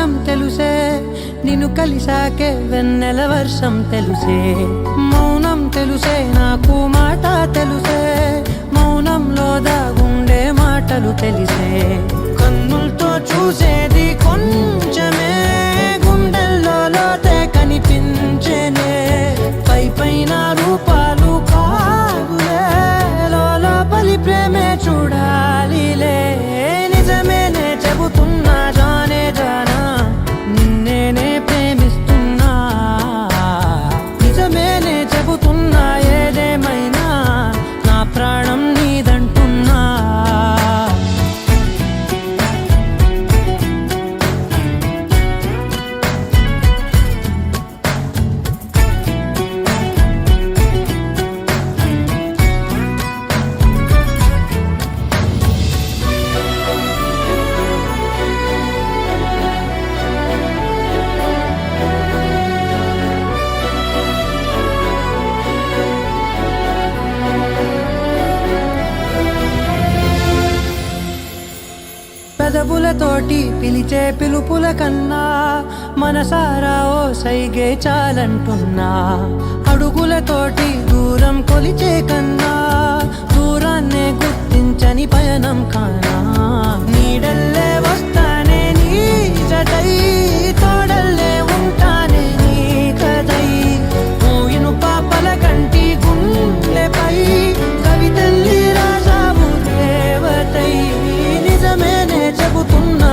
నిజం తెలుసే, నిన్ను కలిసాకే వెన్నెల వర్షం తెలుసే. మౌనం తెలుసే నాకు మాట తెలుసే, మౌనంలో దాగుండే మాటలు తెలిసే. కన్నులతో చూసేది కొంచెమే, గుండెల్లో లోతే కనిపించేనే. పై పైన రూపాలు కాదులే, లోపలి ప్రేమే చూడాలిలే. నిజమేనే చెబుతున్నా జానే జానా, నిన్నేనే ప్రేమిస్తున్నా. నిజమేనే చెబుతున్నా ఏదేమైనా, నా ప్రాణం నీదంటున్నా. పెదవులతోటి పిలిచే పిలుపుల కన్నా, మనసారా ఓ సైగే చాలంటున్నా. అడుగులతోటి దూరం కొలిచే కన్నా, దూరాన్నే గుర్తించని పయనం కానా. నీడల్లే వస్తానే నీ జతై, తోడల్లే ఉంటానే నీ కదై. మోయిను పాపల కంటి గుండెపై, కవితల్లి రాజావు దేవతై. నిజమేనే చెబుతున్నా